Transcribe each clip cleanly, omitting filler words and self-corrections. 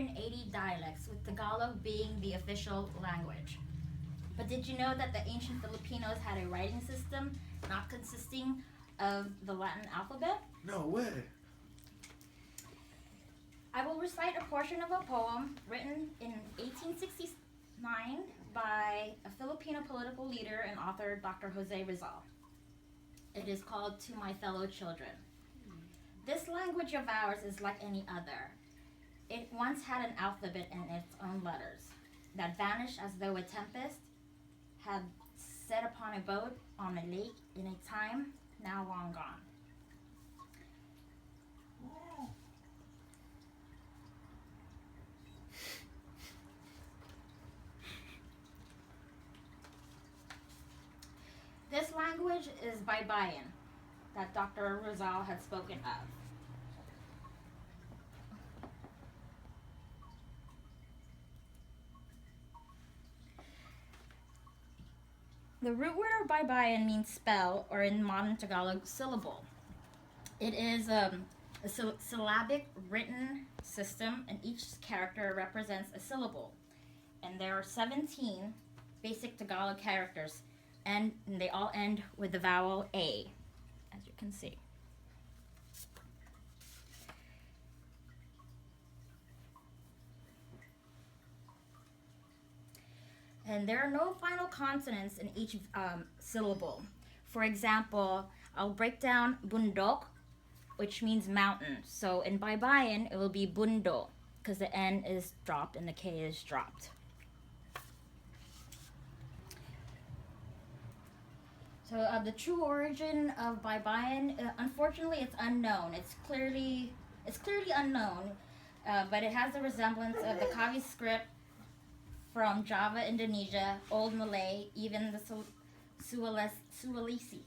180 dialects, with Tagalog being the official language. But did you know that the ancient Filipinos had a writing system not consisting of the Latin alphabet? No way. I will recite a portion of a poem written in 1869 by a Filipino political leader and author, Dr. Jose Rizal. It is called To My Fellow Children. This language of ours is like any other. It once had an alphabet and its own letters that vanished as though a tempest had set upon a boat on a lake in a time now long gone. This language is Baybayin, that Dr. Rizal had spoken of. The root word of Baybayin means spell, or in modern Tagalog, syllable. It is a syllabic written system, and each character represents a syllable. And there are 17 basic Tagalog characters, and they all end with the vowel A, as you can see. And there are no final consonants in each syllable. For example, I'll break down bundok, which means mountain. So in Baybayin, it will be bundo, because the N is dropped and the K is dropped. So the true origin of Baybayin, unfortunately, it's unknown. It's clearly unknown, but it has the resemblance of the Kawi script from Java, Indonesia, Old Malay, even the Sulawesi.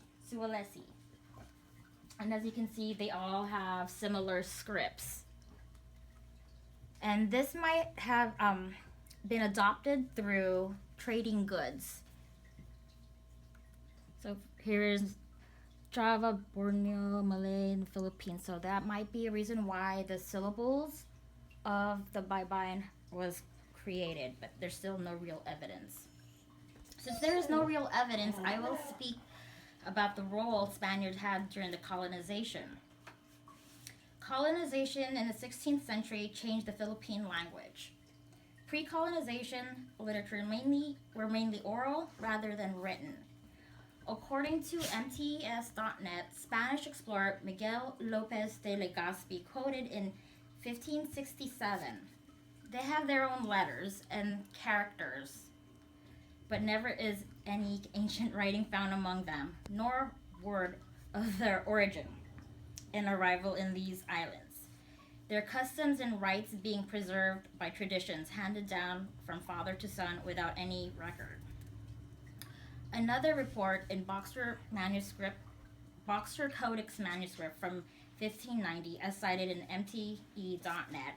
And as you can see, they all have similar scripts. And this might have been adopted through trading goods. So here's Java, Borneo, Malay, and Philippines. So that might be a reason why the syllables of the Baybayin was created, but there's still no real evidence. Since there is no real evidence, I will speak about the role Spaniards had during the colonization. Colonization in the 16th century changed the Philippine language. Pre-colonization literature were mainly oral rather than written. According to MTS.net, Spanish explorer Miguel Lopez de Legazpi quoted in 1567, "They have their own letters and characters, but never is any ancient writing found among them, nor word of their origin and arrival in these islands. Their customs and rites being preserved by traditions handed down from father to son without any record." Another report in Boxer Codex manuscript from 1590, as cited in MTE.net,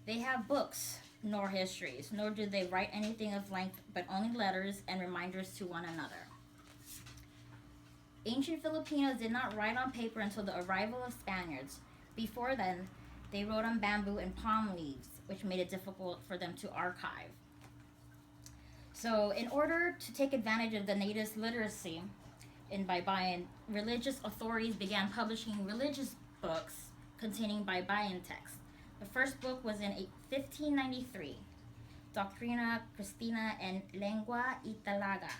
"They have books, nor histories, nor do they write anything of length, but only letters and reminders to one another." Ancient Filipinos did not write on paper until the arrival of Spaniards. Before then, they wrote on bamboo and palm leaves, which made it difficult for them to archive. So in order to take advantage of the natives' literacy in Baybayin, religious authorities began publishing religious books containing Baybayin texts. The first book was in 1593, Doctrina Christina en Lengua Italaga.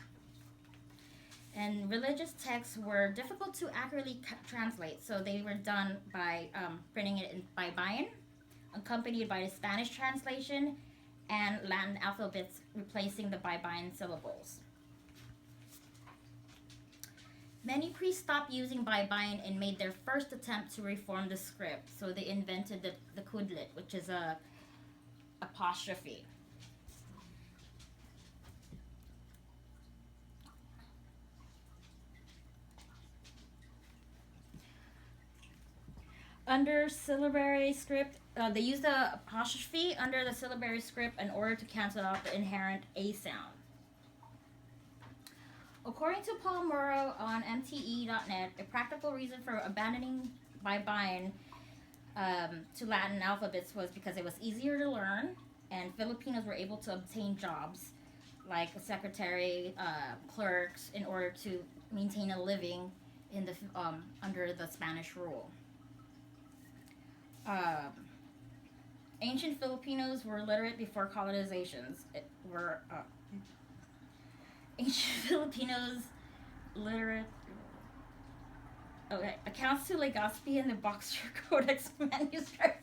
And religious texts were difficult to accurately translate, so they were done by printing it in Baybayin, accompanied by the Spanish translation and Latin alphabets replacing the Baybayin syllables. Many priests stopped using Baybayin and made their first attempt to reform the script, so they invented the kudlit, which is a apostrophe. Under syllabary script, they used the apostrophe under the syllabary script in order to cancel out the inherent A sound. According to Paul Murrow on MTE.net, a practical reason for abandoning Baybayin to Latin alphabets was because it was easier to learn, and Filipinos were able to obtain jobs like a secretary, clerks, in order to maintain a living in the under the Spanish rule. Um, Ancient Filipinos were literate before colonizations. Ancient Filipinos literate. Okay, accounts to Legazpi and the Boxer Codex manuscript